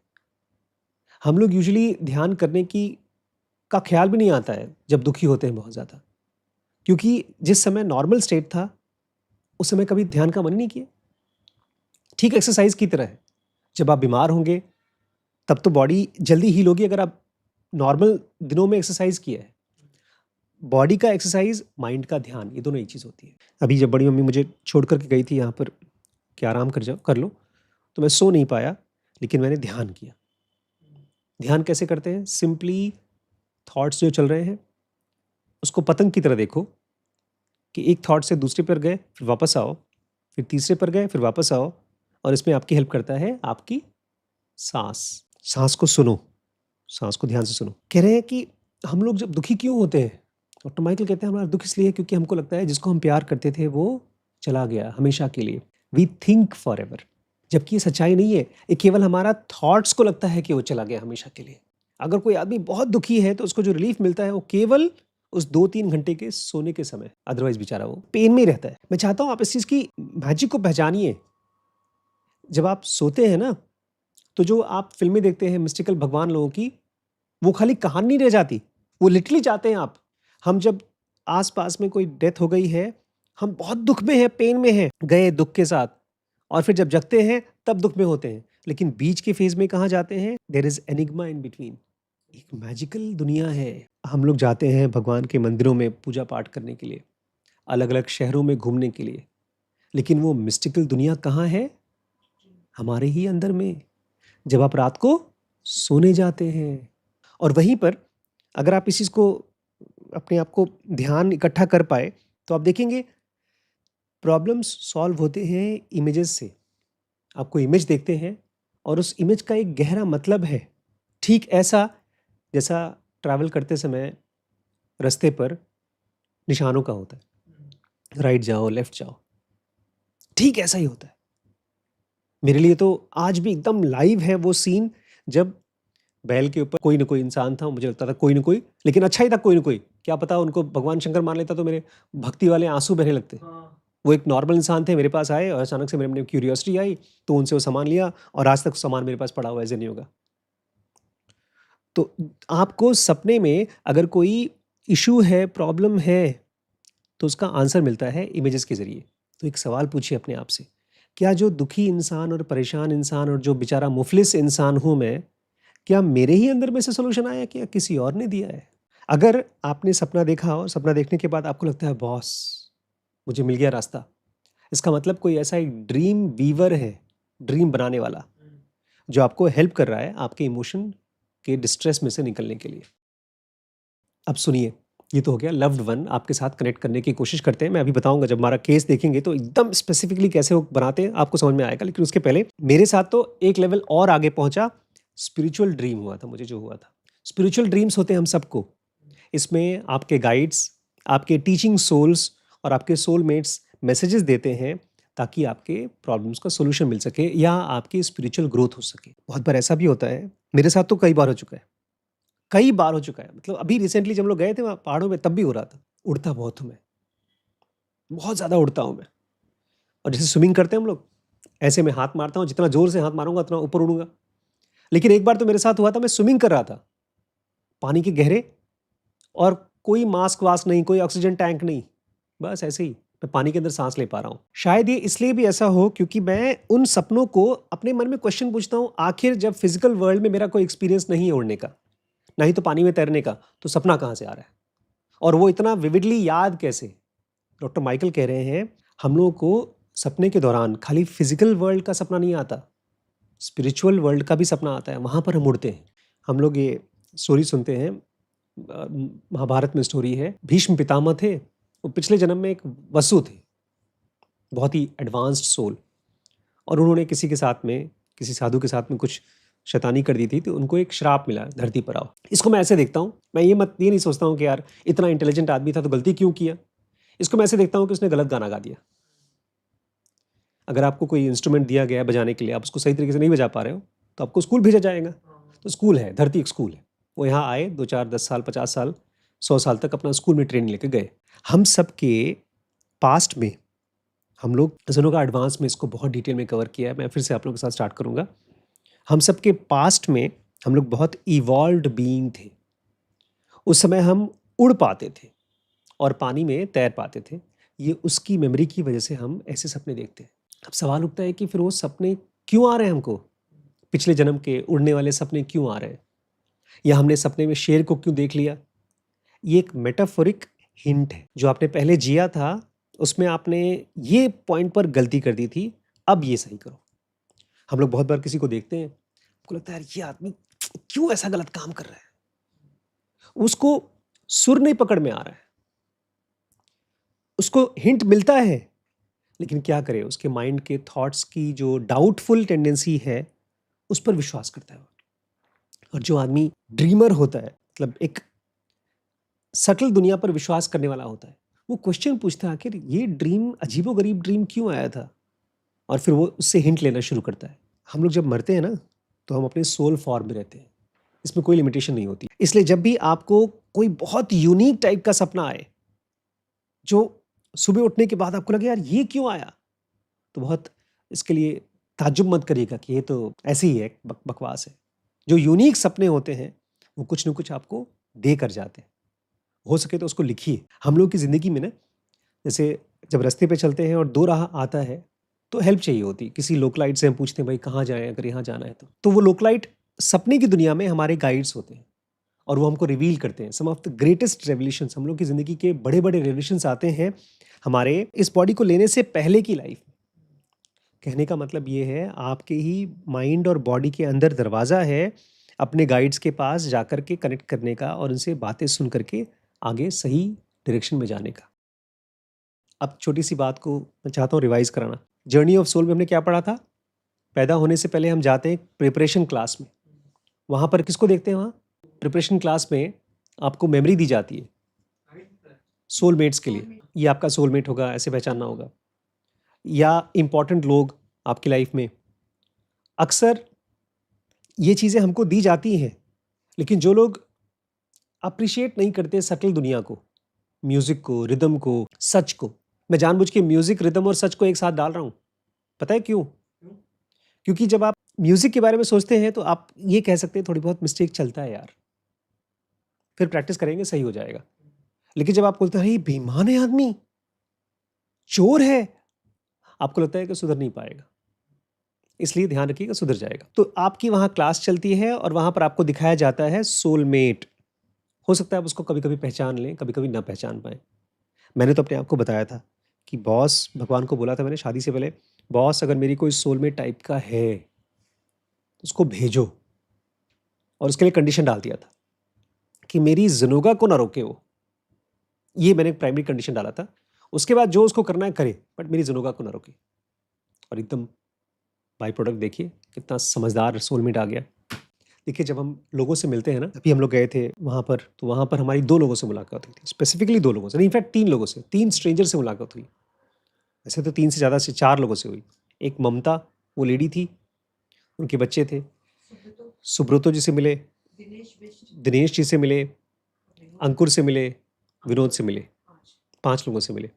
[SPEAKER 1] हम लोग यूजुअली ध्यान करने का ख्याल भी नहीं आता है जब दुखी होते हैं बहुत ज़्यादा। क्योंकि जिस समय नॉर्मल स्टेट था, उस समय कभी ध्यान का मन ही नहीं किया। ठीक एक्सरसाइज़ की तरह है। जब आप बीमार होंगे, तब तो बॉडी जल्दी हील होगी अगर आप नॉर्मल दिनों में एक्सरसाइज़ किया है। बॉडी का एक्सरसाइज़, माइंड का ध्यान, ये दोनों एक चीज़ होती है। अभी जब बड़ी मम्मी मुझे छोड़ कर के गई थी यहाँ पर कि आराम कर लो, तो मैं सो नहीं पाया, लेकिन मैंने ध्यान किया। ध्यान कैसे करते हैं? सिंपली थॉट्स जो चल रहे हैं, उसको पतंग की तरह देखो कि एक थॉट से दूसरे पर गए, फिर वापस आओ, फिर तीसरे पर गए, फिर वापस आओ। और इसमें आपकी हेल्प करता है आपकी साँस। साँस को सुनो, साँस को ध्यान से सुनो। कह रहे हैं कि हम लोग जब दुखी क्यों होते हैं? डॉक्टर माइकल कहते हैं हमारा दुःख इसलिए है क्योंकि हमको लगता है जिसको हम प्यार करते थे वो चला गया हमेशा के लिए। वी थिंक फॉरएवर, जबकि ये सच्चाई नहीं है। ये केवल हमारा थॉट्स को लगता है कि वो चला गया हमेशा के लिए। अगर कोई आदमी बहुत दुखी है तो उसको जो रिलीफ मिलता है वो केवल उस 2-3 घंटे के सोने के समय, अदरवाइज़ बेचारा वो पेन में ही रहता है। मैं चाहता हूँ आप इस चीज़ की मैजिक को पहचानिए। जब आप सोते हैं ना, तो जो आप फ़िल्में देखते हैं मिस्टिकल भगवान लोगों की, वो खाली कहानी नहीं रह जाती, वो लिटरली चाहते हैं आप। हम जब आस-पास में कोई डेथ हो गई है, हम बहुत दुःख में हैं, पेन में हैं, गए दुःख के साथ, और फिर जब जगते हैं तब दुःख में होते हैं। लेकिन बीच के फ़ेज़ में कहाँ जाते हैं? There is enigma in between. एक मैजिकल दुनिया है। हम लोग जाते हैं भगवान के मंदिरों में पूजा-पाठ करने के लिए, अलग-अलग शहरों में घूमने के लिए, लेकिन वो मिस्टिकल दुनिया कहाँ है? हमारे ही अंदर में। जब आप रात को सोने जाते हैं, और वहीं पर अगर आप इस चीज़ को, अपने आप को ध्यान इकट्ठा कर पाए, तो आप देखेंगे प्रॉब्लम्स सॉल्व होते हैं इमेजेस से। आप कोई इमेज देखते हैं और उस इमेज का एक गहरा मतलब है। ठीक ऐसा जैसा ट्रैवल करते समय रास्ते पर निशानों का होता है, राइट जाओ, लेफ्ट जाओ, ठीक ऐसा ही होता है। मेरे लिए तो आज भी एकदम लाइव है वो सीन, जब बैल के ऊपर कोई ना कोई इंसान था, मुझे लगता था कोई ना कोई, लेकिन अच्छा ही था कोई ना कोई। क्या पता उनको भगवान शंकर मान लेता तो मेरे भक्ति वाले आंसू बहने लगते। वो एक नॉर्मल इंसान थे, मेरे पास आए और अचानक से मेरे में क्यूरियोसिटी आई, तो उनसे वो सामान लिया और आज तक सामान मेरे पास पड़ा हुआ है ज़ेनियोगा। तो आपको सपने में अगर कोई इश्यू है, प्रॉब्लम है, तो उसका आंसर मिलता है इमेजेस के ज़रिए। तो एक सवाल पूछिए अपने आप से, क्या जो दुखी इंसान और परेशान इंसान और जो बेचारा मुफ़लिस इंसान हूँ मैं, क्या मेरे ही अंदर में से सॉल्यूशन आया कि या किसी और ने दिया है? अगर आपने सपना देखा और सपना देखने के बाद आपको लगता है बॉस, मुझे मिल गया रास्ता, इसका मतलब कोई ऐसा एक ड्रीम वीवर है, ड्रीम बनाने वाला, जो आपको हेल्प कर रहा है आपके इमोशन के डिस्ट्रेस में से निकलने के लिए। अब सुनिए, ये तो हो गया लव्ड वन आपके साथ कनेक्ट करने की कोशिश करते हैं। मैं अभी बताऊँगा, जब हमारा केस देखेंगे तो एकदम स्पेसिफिकली कैसे वो बनाते हैं आपको समझ में आएगा। लेकिन उसके पहले मेरे साथ तो एक लेवल और आगे पहुँचा, स्पिरिचुअल ड्रीम हुआ था मुझे, जो हुआ था। स्पिरिचुअल ड्रीम्स होते हैं हम सबको। इसमें आपके गाइड्स, आपके टीचिंग सोल्स और आपके सोलमेट्स मैसेजेस देते हैं ताकि आपके प्रॉब्लम्स का सॉल्यूशन मिल सके या आपकी स्पिरिचुअल ग्रोथ हो सके। बहुत बार ऐसा भी होता है, मेरे साथ तो कई बार हो चुका है, कई बार हो चुका है। मतलब अभी रिसेंटली जब हम लोग गए थे वहाँ पहाड़ों में, तब भी हो रहा था। उड़ता बहुत हूँ मैं, बहुत ज़्यादा उड़ता हूँ मैं। और जैसे स्विमिंग करते हैं हम लोग, ऐसे मैं हाथ मारता हूँ, जितना ज़ोर से हाथ मारूंगा उतना ऊपर उड़ूंगा। लेकिन एक बार तो मेरे साथ हुआ था, मैं स्विमिंग कर रहा था पानी के गहरे, और कोई मास्क वास्क नहीं, कोई ऑक्सीजन टैंक नहीं, बस ऐसे ही मैं पानी के अंदर सांस ले पा रहा हूँ। शायद ये इसलिए भी ऐसा हो क्योंकि मैं उन सपनों को अपने मन में क्वेश्चन पूछता हूँ, आखिर जब फिजिकल वर्ल्ड में मेरा कोई एक्सपीरियंस नहीं है उड़ने का, ना ही तो पानी में तैरने का, तो सपना कहाँ से आ रहा है और वो इतना विविडली याद कैसे? डॉक्टर माइकल कह रहे हैं, हम लोगों को सपने के दौरान खाली फिजिकल वर्ल्ड का सपना नहीं आता, स्पिरिचुअल वर्ल्ड का भी सपना आता है, वहाँ पर हम उड़ते हैं। हम लोग ये स्टोरी सुनते हैं, महाभारत में स्टोरी है, भीष्म पितामह थे, वो पिछले जन्म में एक वसु थे, बहुत ही एडवांस्ड सोल, और उन्होंने किसी के साथ में, किसी साधु के साथ में कुछ शैतानी कर दी थी, तो उनको एक श्राप मिला, धरती पर आओ। इसको मैं ऐसे देखता हूँ, मैं ये नहीं सोचता हूँ कि यार इतना इंटेलिजेंट आदमी था तो गलती क्यों किया। इसको मैं ऐसे देखता हूँ कि उसने गलत गाना गा दिया। अगर आपको कोई इंस्ट्रूमेंट दिया गया है बजाने के लिए, आप उसको सही तरीके से नहीं बजा पा रहे हो, तो आपको स्कूल भेजा जाएगा। तो स्कूल है, धरती एक स्कूल है। वो यहाँ आए, 2 4 10 साल 50 साल 100 साल तक अपना स्कूल में ट्रेनिंग लेके गए। हम सब के पास्ट में, हम लोग जैसे का एडवांस में इसको बहुत डिटेल में कवर किया है, मैं फिर से आप लोगों के साथ स्टार्ट करूँगा। हम सब के पास्ट में हम लोग बहुत इवॉल्व्ड बीइंग थे। उस समय हम उड़ पाते थे और पानी में तैर पाते थे। ये उसकी मेमोरी की वजह से हम ऐसे सपने देखते हैं। अब सवाल उठता है कि फिर वो सपने क्यों आ रहे हैं हमको? पिछले जन्म के उड़ने वाले सपने क्यों आ रहे हैं? या हमने सपने में शेर को क्यों देख लिया? ये एक मेटाफोरिक हिंट है। जो आपने पहले जिया था, उसमें आपने ये पॉइंट पर गलती कर दी थी, अब ये सही करो। हम लोग बहुत बार किसी को देखते हैं, हमको लगता है यार ये आदमी क्यों ऐसा गलत काम कर रहा है? उसको सुर नहीं पकड़ में आ रहा है, उसको हिंट मिलता है, लेकिन क्या करे, उसके माइंड के थॉट्स की जो डाउटफुल टेंडेंसी है, उस पर विश्वास करता है। और जो आदमी ड्रीमर होता है, मतलब एक सटल दुनिया पर विश्वास करने वाला होता है, वो क्वेश्चन पूछता है आखिर ये ड्रीम, अजीबोगरीब ड्रीम क्यों आया था, और फिर वो उससे हिंट लेना शुरू करता है। हम लोग जब मरते हैं ना, तो हम अपने सोल फॉर्म में रहते हैं, इसमें कोई लिमिटेशन नहीं होती। इसलिए जब भी आपको कोई बहुत यूनिक टाइप का सपना आए, जो सुबह उठने के बाद आपको लगे यार ये क्यों आया, तो बहुत इसके लिए ताज्जुब मत करिएगा कि ये तो ऐसे ही है, बकवास है। जो यूनिक सपने होते हैं वो कुछ न कुछ आपको दे कर जाते हैं। हो सके तो उसको लिखिए। हम लोग की ज़िंदगी में ना, जैसे जब रास्ते पे चलते हैं और दो राह आता है, तो हेल्प चाहिए होती है। किसी लोकलाइट से हम पूछते हैं भाई कहाँ जाएँ, अगर यहाँ जाना है तो वो लोकलाइट सपने की दुनिया में हमारे गाइड्स होते हैं और वो हमको रिवील करते हैं। सम ऑफ द ग्रेटेस्ट रेवल्यूशंस, हम लोग की ज़िंदगी के बड़े-बड़े रेवल्यूशंस आते हैं हमारे इस बॉडी को लेने से पहले की लाइफ में। कहने का मतलब ये है, आपके ही माइंड और बॉडी के अंदर दरवाज़ा है अपने गाइड्स के पास जाकर के कनेक्ट करने का और उनसे बातें सुन करके आगे सही डायरेक्शन में जाने का। अब छोटी-सी बात को मैं चाहता हूँ रिवाइज़ कराना। जर्नी ऑफ सोल में हमने क्या पढ़ा था? पैदा होने से पहले हम जाते हैं प्रिपरेशन क्लास में। वहाँ पर किसको देखते हैं वहाँ? प्रिपरेशन क्लास में आपको मेमोरी दी जाती है सोलमेट्स के लिए। ये आपका सोलमेट होगा, ऐसे पहचानना होगा। या इम्पोर्टेंट लोग आपकी लाइफ में। अक्सर ये चीज़ें हमको दी जाती हैं, लेकिन जो लोग अप्रिशिएट नहीं करते सटल दुनिया को, म्यूज़िक को, रिदम को, सच को। मैं जानबूझ के म्यूज़िक, रिदम और सच को एक साथ डाल रहा हूँ। पता है क्यों? क्योंकि जब आप म्यूज़िक के बारे में सोचते हैं तो आप ये कह सकते हैं थोड़ी बहुत मिस्टेक चलता है यार, फिर प्रैक्टिस करेंगे सही हो जाएगा। लेकिन जब आप बोलते हैं ये बेईमान है आदमी, चोर है, आपको लगता है कि सुधर नहीं पाएगा। इसलिए ध्यान रखिएगा, सुधर जाएगा। तो आपकी वहाँ क्लास चलती है और वहाँ पर आपको दिखाया जाता है सोलमेट। हो सकता है आप उसको कभी-कभी पहचान लें, कभी-कभी ना पहचान पाएँ। मैंने तो अपने आप को बताया था कि बॉस, भगवान को बोला था मैंने शादी से पहले, बॉस अगर मेरी कोई सोलमेट टाइप का है, तो उसको भेजो। और उसके लिए कंडीशन डाल दिया था कि मेरी ज़िनोगा को ना रोके वो। ये मैंने प्राइमरी कंडीशन डाला था। उसके बाद जो उसको करना है करे, बट मेरी ज़िनोगा को ना रोके। और एकदम बाय प्रोडक्ट देखिए कितना समझदार सोलमेट आ गया। देखिए, जब हम लोगों से मिलते हैं ना, अभी हम लोग गए थे वहाँ पर, तो वहाँ पर हमारी 2 लोगों से मुलाकात हुई थी। स्पेसिफिकली 2 लोगों से, नहीं इनफैक्ट 3 लोगों से, 3 स्ट्रेंजर से मुलाकात हुई। वैसे तो 3 से ज़्यादा से 4 लोगों से हुई। एक ममता, वो लेडी थी, उनके बच्चे थे। सुब्रतो जी से मिले, दिनेश जी से मिले, अंकुर से मिले, विनोद से मिले। 5 लोगों से मिले।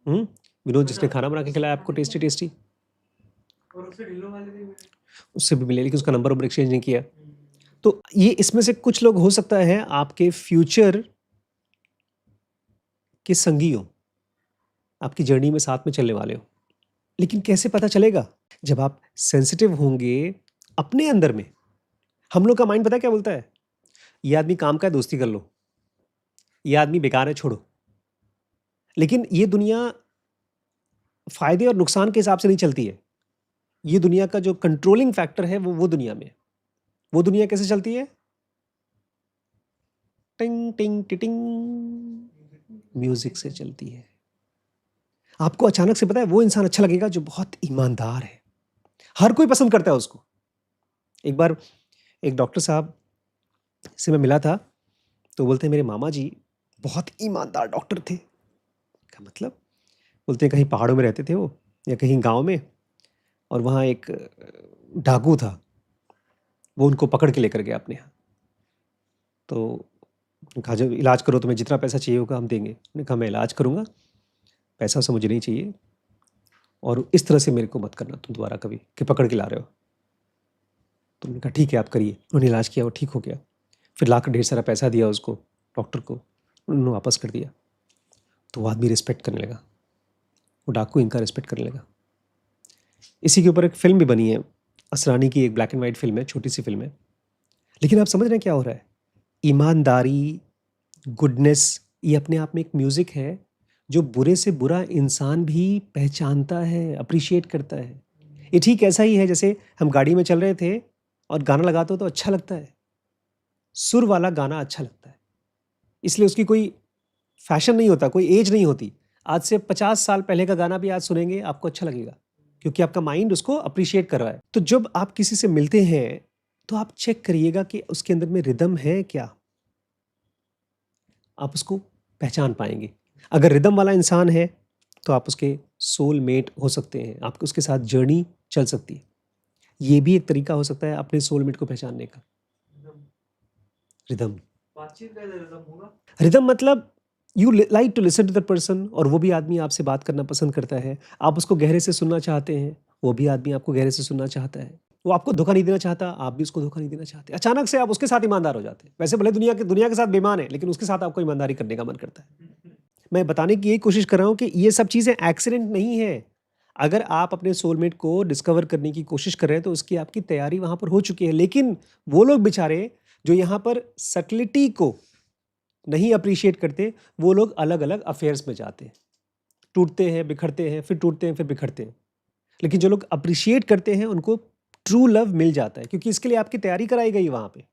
[SPEAKER 1] विनोद जिसने खाना बना के खिलाया आपको टेस्टी-टेस्टी, उससे भी मिले, लेकिन उसका नंबर एक्सचेंज नहीं किया। तो ये इसमें से कुछ लोग हो सकता है आपके फ्यूचर के संगी हो, आपकी जर्नी में साथ में चलने वाले हो। लेकिन कैसे पता चलेगा? जब आप सेंसिटिव होंगे अपने अंदर में। हम लोग का माइंड पता है क्या बोलता है? ये आदमी काम का है, दोस्ती कर लो। ये आदमी बेकार है, छोड़ो। लेकिन ये दुनिया फ़ायदे और नुकसान के हिसाब से नहीं चलती है। ये दुनिया का जो कंट्रोलिंग फैक्टर है वो दुनिया में है। वो दुनिया कैसे चलती है? टिंग टिंग टिटिंग, म्यूजिक से चलती है। आपको अचानक से पता है वो इंसान अच्छा लगेगा जो बहुत ईमानदार है। हर कोई पसंद करता है उसको। एक बार एक डॉक्टर साहब से मैं मिला था, तो बोलते हैं मेरे मामा जी बहुत ईमानदार डॉक्टर थे। का मतलब? बोलते हैं कहीं पहाड़ों में रहते थे वो या कहीं गाँव में, और वहाँ एक डाकू था, वो उनको पकड़ के लेकर गया अपने यहाँ। तो कहा जब इलाज करो, तुम्हें जितना पैसा चाहिए होगा हम देंगे। उन्होंने कहा मैं इलाज करूँगा, पैसा वैसा मुझे नहीं चाहिए, और इस तरह से मेरे को मत करना तुम दोबारा कभी कि पकड़ के ला रहे हो। तो उन्होंने कहा ठीक है आप करिए। उन्होंने इलाज किया, वो ठीक हो गया। फिर लाकर ढेर सारा पैसा दिया उसको, डॉक्टर को, उन्होंने वापस कर दिया। तो वो आदमी रिस्पेक्ट करने लगा, वो डाकू इनका रिस्पेक्ट करने लगा। इसी के ऊपर एक फिल्म भी बनी है, असरानी की, एक ब्लैक एंड वाइट फिल्म है, छोटी सी फिल्म है। लेकिन आप समझ रहे हैं क्या हो रहा है? ईमानदारी, गुडनेस, ये अपने आप में एक म्यूज़िक है जो बुरे से बुरा इंसान भी पहचानता है, अप्रिशिएट करता है। ये ठीक ऐसा ही है जैसे हम गाड़ी में चल रहे थे और गाना लगाते हो तो अच्छा लगता है। सुर वाला गाना अच्छा लगता है, इसलिए उसकी कोई फैशन नहीं होता, कोई एज नहीं होती। आज से 50 साल पहले का गाना भी आज सुनेंगे आपको अच्छा लगेगा, क्योंकि आपका माइंड उसको अप्रिशिएट कर रहा है। तो जब आप किसी से मिलते हैं तो आप चेक करिएगा कि उसके अंदर में रिदम है क्या, आप उसको पहचान पाएंगे। अगर रिदम वाला इंसान है तो आप उसके सोलमेट हो सकते हैं, आपको उसके साथ जर्नी चल सकती है। ये भी एक तरीका हो सकता है अपने सोलमेट को पहचानने का। रिदम,
[SPEAKER 2] बातचीत का रिदम होगा।
[SPEAKER 1] रिदम मतलब you like to listen to the person, और वो भी आदमी आपसे बात करना पसंद करता है। आप उसको गहरे से सुनना चाहते हैं, वो भी आदमी आपको गहरे से सुनना चाहता है। वो आपको धोखा नहीं देना चाहता, आप भी उसको धोखा नहीं देना चाहते। अचानक से आप उसके साथ ईमानदार हो जाते हैं। वैसे भले दुनिया के साथ बेईमान है, लेकिन उसके साथ आपको ईमानदारी करने का मन करता है। मैं बताने की यही कोशिश कर रहा हूँ कि ये सब चीज़ें एक्सीडेंट नहीं है। अगर आप अपने सोलमेट को डिस्कवर करने की कोशिश कर रहे हैं तो उसकी आपकी तैयारी वहाँ पर हो चुकी है। लेकिन वो लोग बेचारे जो यहाँ पर सटलिटी को नहीं अप्रिशिएट करते, वो लोग अलग-अलग अफेयर्स में जाते हैं। टूटते हैं, बिखरते हैं, फिर टूटते हैं, फिर बिखरते हैं। लेकिन जो लोग अप्रिशिएट करते हैं उनको ट्रू लव मिल जाता है, क्योंकि इसके लिए आपकी तैयारी कराई गई वहाँ पे।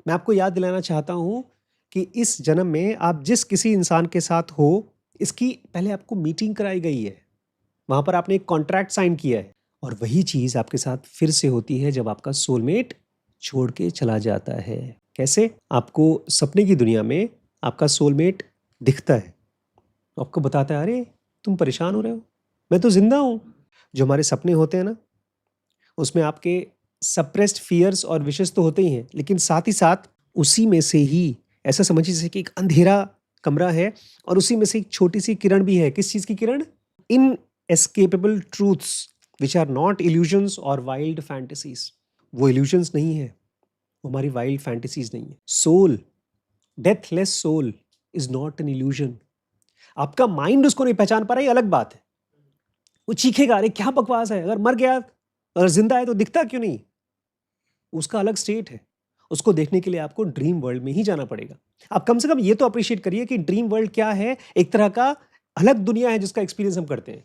[SPEAKER 1] मैं आपको याद दिलाना चाहता हूँ कि इस जन्म में आप जिस किसी इंसान के साथ हो, इसकी पहले आपको मीटिंग कराई गई है। वहाँ पर आपने एक कॉन्ट्रैक्ट साइन किया है, और वही चीज़ आपके साथ फिर से होती है जब आपका सोलमेट छोड़ के चला जाता है। कैसे? आपको सपने की दुनिया में आपका सोलमेट दिखता है, आपको बताता है अरे तुम परेशान हो रहे हो, मैं तो ज़िंदा हूँ। जो हमारे सपने होते हैं ना, उसमें आपके सप्रेस्ड फियर्स और विशेस तो होते ही हैं, लेकिन साथ ही साथ उसी में से ही, ऐसा समझिए जैसे कि एक अंधेरा कमरा है और उसी में से एक छोटी सी किरण भी है। किस चीज़ की किरण? Inescapable truths which are not illusions और वाइल्ड फैंटेसीज। वो इल्यूजन्स नहीं है, वो हमारी वाइल्ड फैंटेसीज नहीं है। Soul, deathless soul is not an illusion. आपका माइंड उसको नहीं पहचान पा रहा, ये अलग बात है। वो चीखेगा अरे क्या बकवास है, अगर मर गया, अगर जिंदा है तो दिखता क्यों नहीं? उसका अलग स्टेट है। उसको देखने के लिए आपको ड्रीम वर्ल्ड में ही जाना पड़ेगा। आप कम से कम ये तो अप्रिशिएट करिए कि ड्रीम वर्ल्ड क्या है, एक तरह का अलग दुनिया है जिसका एक्सपीरियंस हम करते हैं।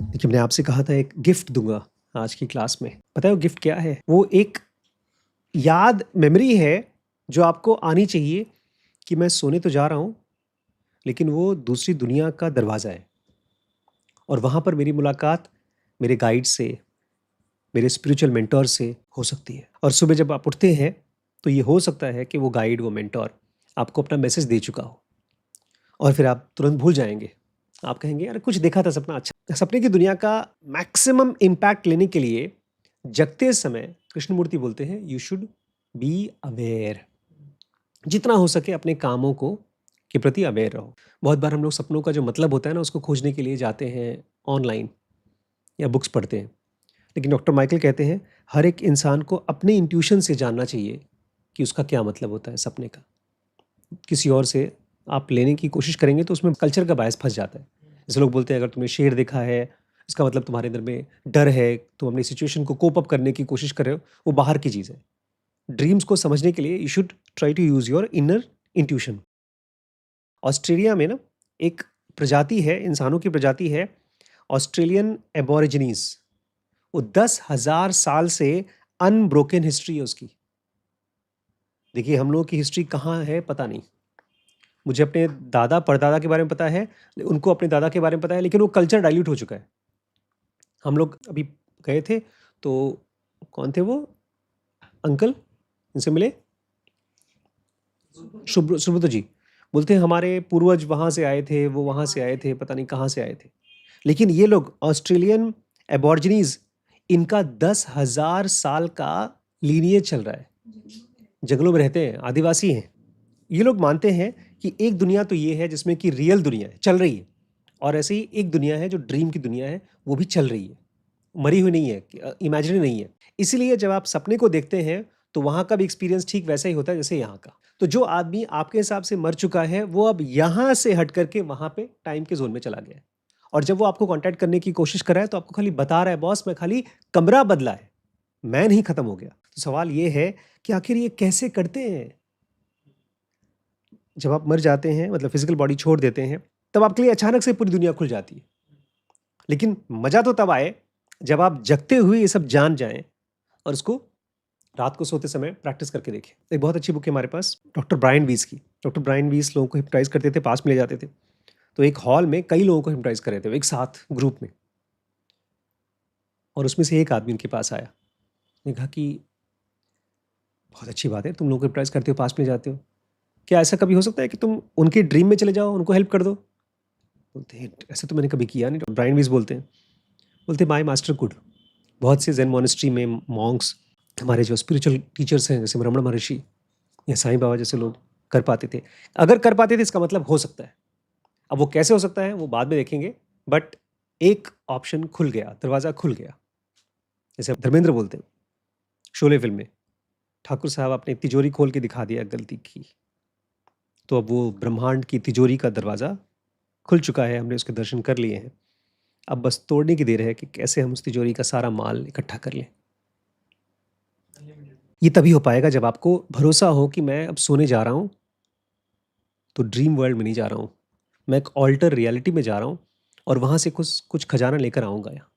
[SPEAKER 1] देखिए, मैंने आपसे कहा था एक गिफ्ट दूंगा आज की क्लास में। पता है वो गिफ्ट क्या है? वो एक याद, मेमोरी है जो आपको आनी चाहिए कि मैं सोने तो जा रहा हूँ, लेकिन वो दूसरी दुनिया का दरवाज़ा है, और वहाँ पर मेरी मुलाकात मेरे गाइड से, मेरे स्पिरिचुअल मेंटोर से हो सकती है। और सुबह जब आप उठते हैं तो ये हो सकता है कि वो गाइड, वो मेंटोर आपको अपना मैसेज दे चुका हो और फिर आप तुरंत भूल जाएंगे। आप कहेंगे यार कुछ देखा था सपना, अच्छा। सपने की दुनिया का मैक्सिमम इम्पैक्ट लेने के लिए जगते समय कृष्णमूर्ति बोलते हैं यू शुड बी अवेयर। जितना हो सके अपने कामों को के प्रति अवेयर रहो। बहुत बार हम लोग सपनों का जो मतलब होता है ना उसको खोजने के लिए जाते हैं ऑनलाइन या बुक्स पढ़ते हैं, लेकिन डॉक्टर माइकल कहते हैं हर एक इंसान को अपने इंट्यूशन से जानना चाहिए कि उसका क्या मतलब होता है सपने का। किसी और से आप लेने की कोशिश करेंगे तो उसमें कल्चर का बायस फंस जाता है। जैसे लोग बोलते हैं अगर तुमने शेर देखा है इसका मतलब तुम्हारे अंदर में डर है, तुम अपनी सिचुएशन को कोप अप करने की कोशिश कर रहे हो, वो बाहर की चीज़ है। ड्रीम्स को समझने के लिए you should try to use your inner intuition. Australia में ना एक प्रजाति है, इंसानों की प्रजाति है, ऑस्ट्रेलियन एबोरिजिनीज। वो 10,000 साल से अनब्रोकन हिस्ट्री है उसकी। देखिए हम लोगों की हिस्ट्री कहाँ है पता नहीं। मुझे अपने दादा परदादा के बारे में पता है, उनको अपने दादा के बारे में पता है, लेकिन वो कल्चर डाइल्यूट हो चुका है। हम लोग अभी गए थे तो कौन थे वो अंकल इनसे मिले, सुब्रत जी, बोलते हैं हमारे पूर्वज वहाँ से आए थे, वो वहाँ से आए थे, पता नहीं कहाँ से आए थे। लेकिन ये लोग ऑस्ट्रेलियन एबॉर्जिनीज, इनका 10,000 साल का लीनिएज चल रहा है। जंगलों में रहते हैं, आदिवासी हैं। ये लोग मानते हैं कि एक दुनिया तो ये है जिसमें कि रियल दुनिया है, चल रही है, और ऐसे ही एक दुनिया है जो ड्रीम की दुनिया है, वो भी चल रही है, मरी हुई नहीं है, इमेजिनरी नहीं है। इसीलिए जब आप सपने को देखते हैं तो वहाँ का भी एक्सपीरियंस ठीक वैसा ही होता है जैसे यहाँ का। तो जो आदमी आपके हिसाब से मर चुका है वो अब यहाँ से हट करके वहाँ पे टाइम के जोन में चला गया है, और जब वो आपको कांटेक्ट करने की कोशिश कर रहा है तो आपको खाली बता रहा है बॉस मैं खाली कमरा बदला है, मैं नहीं खत्म हो गया। तो सवाल ये है कि आखिर ये कैसे करते हैं। जब आप मर जाते हैं, मतलब फिजिकल बॉडी छोड़ देते हैं, तब आपके लिए अचानक से पूरी दुनिया खुल जाती है। लेकिन मजा तो तब आए जब आप जगते हुए ये सब जान जाएं और उसको रात को सोते समय प्रैक्टिस करके देखें। एक बहुत अच्छी बुक है हमारे पास डॉक्टर ब्रायन वीस की। डॉक्टर ब्रायन वीस लोगों को हिप्नोटाइज करते थे, पास में ले जाते थे। तो एक हॉल में कई लोगों को हिप्नोटाइज कर रहे थे एक साथ ग्रुप में, और उसमें से एक आदमी उनके पास आया। ने कहा कि बहुत अच्छी बात है तुम लोगों को हिप्नोटाइज करते हो, पास में जाते हो, क्या ऐसा कभी हो सकता है कि तुम उनके ड्रीम में चले जाओ, उनको हेल्प कर दो। बोलते हैं ऐसे तो मैंने कभी किया नहीं। तो ब्रायन वीस बोलते हैं, बोलते माई मास्टर कुड। बहुत से जेन मॉनेस्ट्री में मॉन्क्स, हमारे जो स्पिरिचुअल टीचर्स हैं जैसे रमण महर्षि या साईं बाबा जैसे लोग कर पाते थे। अगर कर पाते थे इसका मतलब हो सकता है। अब वो कैसे हो सकता है वो बाद में देखेंगे, बट एक ऑप्शन खुल गया, दरवाज़ा खुल गया। जैसे धर्मेंद्र बोलते हैं शोले फिल्म में, ठाकुर साहब आपने तिजोरी खोल के दिखा दिया गलती की, तो अब वो ब्रह्मांड की तिजोरी का दरवाज़ा खुल चुका है, हमने उसके दर्शन कर लिए हैं। अब बस तोड़ने की देर है कि कैसे हम उस तिजोरी का सारा माल इकट्ठा कर लें। ये तभी हो पाएगा जब आपको भरोसा हो कि मैं अब सोने जा रहा हूँ तो ड्रीम वर्ल्ड में नहीं जा रहा हूँ, मैं एक ऑल्टर रियलिटी में जा रहा हूँ और वहाँ से कुछ कुछ खजाना लेकर आऊँगा यहाँ।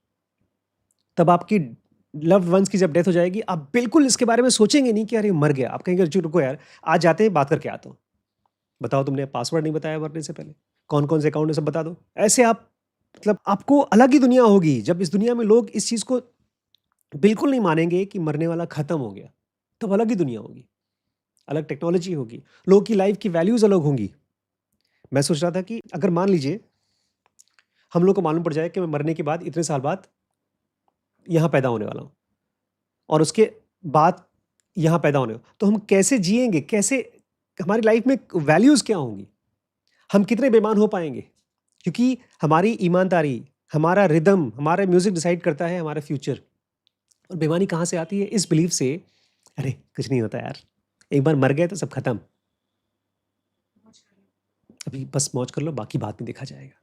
[SPEAKER 1] तब आपकी लव्ड वंस की जब डेथ हो जाएगी आप बिल्कुल इसके बारे में सोचेंगे नहीं कि अरे मर गया। आप कहेंगे चुप रुको यार, आज जाते हैं बात करके आता हूँ। बताओ तुमने पासवर्ड नहीं बताया मरने से पहले, कौन कौन से अकाउंट है सब बता दो। ऐसे आप मतलब आपको अलग ही दुनिया होगी। जब इस दुनिया में लोग इस चीज़ को बिल्कुल नहीं मानेंगे कि मरने वाला खत्म हो गया, तब अलग ही दुनिया होगी, अलग टेक्नोलॉजी होगी, लोगों की लाइफ की वैल्यूज़ अलग होंगी। मैं सोच रहा था कि अगर मान लीजिए हम लोग को मालूम पड़ जाए कि मैं मरने के बाद इतने साल बाद यहाँ पैदा होने वाला हूँ और उसके बाद यहाँ पैदा होने, तो हम कैसे जिएंगे, कैसे हमारी लाइफ में वैल्यूज़ क्या होंगी, हम कितने बेईमान हो पाएंगे। क्योंकि हमारी ईमानदारी, हमारा रिदम, हमारा म्यूजिक डिसाइड करता है हमारा फ्यूचर। और बेईमानी कहाँ से आती है? इस बिलीफ से अरे कुछ नहीं होता यार, एक बार मर गए तो सब खत्म, अभी बस मौज कर लो, बाकी बाद में देखा जाएगा।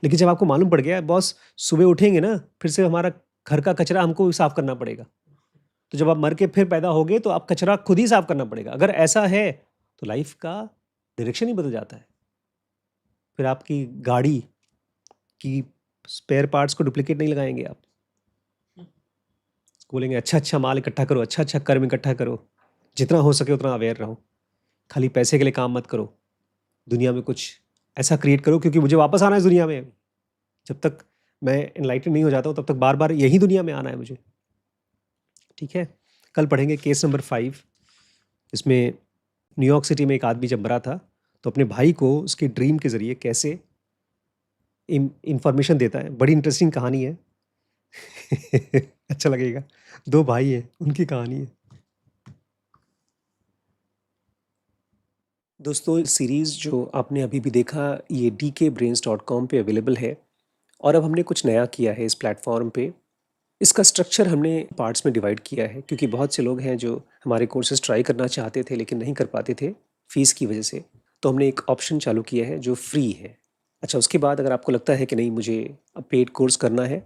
[SPEAKER 1] लेकिन जब आपको मालूम पड़ गया बॉस सुबह उठेंगे ना फिर से हमारा घर का कचरा हमको साफ करना पड़ेगा, तो जब आप मर के फिर पैदा होगे तो आप कचरा खुद ही साफ करना पड़ेगा। अगर ऐसा है तो लाइफ का डायरेक्शन ही बदल जाता है। फिर आपकी गाड़ी की स्पेयर पार्ट्स को डुप्लीकेट नहीं लगाएंगे आप, बोलेंगे अच्छा अच्छा माल इकट्ठा करो, अच्छा अच्छा कर्म इकट्ठा करो, जितना हो सके उतना अवेयर रहो, खाली पैसे के लिए काम मत करो, दुनिया में कुछ ऐसा क्रिएट करो क्योंकि मुझे वापस आना है इस दुनिया में। जब तक मैं एनलाइटन नहीं हो जाता हूँ तब तक बार बार यही दुनिया में आना है मुझे। ठीक है? कल पढ़ेंगे केस नंबर 5। इसमें न्यूयॉर्क सिटी में एक आदमी जब मरा था, तो अपने भाई को उसके ड्रीम के ज़रिए कैसे इन्फॉर्मेशन देता है। बड़ी इंटरेस्टिंग कहानी है। अच्छा लगेगा। 2 भाई हैं, उनकी कहानी है। दोस्तों, सीरीज़ जो आपने अभी भी देखा, ये dkbrains.com पे अवेलेबल है और अब हमने कुछ नया किया है इस प्लेटफ़ॉर्म पे। इसका स्ट्रक्चर हमने पार्ट्स में डिवाइड किया है, क्योंकि बहुत से लोग हैं जो हमारे कोर्सेज़ ट्राई करना चाहते थे लेकिन नहीं कर पाते थे फ़ीस की वजह से। तो हमने एक ऑप्शन चालू किया है जो फ्री है। अच्छा, उसके बाद अगर आपको लगता है कि नहीं, मुझे अब पेड कोर्स करना है,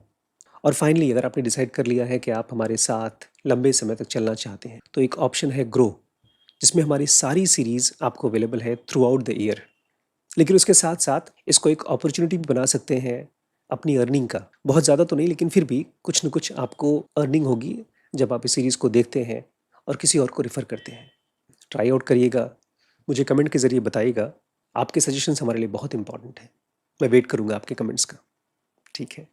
[SPEAKER 1] और फाइनली अगर आपने डिसाइड कर लिया है कि आप हमारे साथ लंबे समय तक चलना चाहते हैं, तो एक ऑप्शन है ग्रो, जिसमें हमारी सारी सीरीज़ आपको अवेलेबल है थ्रू आउट द ईयर। लेकिन उसके साथ साथ इसको एक अपॉर्चुनिटी भी बना सकते हैं अपनी अर्निंग का। बहुत ज़्यादा तो नहीं, लेकिन फिर भी कुछ न कुछ आपको अर्निंग होगी जब आप इस सीरीज़ को देखते हैं और किसी और को रेफ़र करते हैं। ट्राई आउट करिएगा, मुझे कमेंट के ज़रिए बताइएगा। आपके सजेशंस हमारे लिए बहुत इंपॉर्टेंट हैं। मैं वेट करूँगा आपके कमेंट्स का। ठीक है।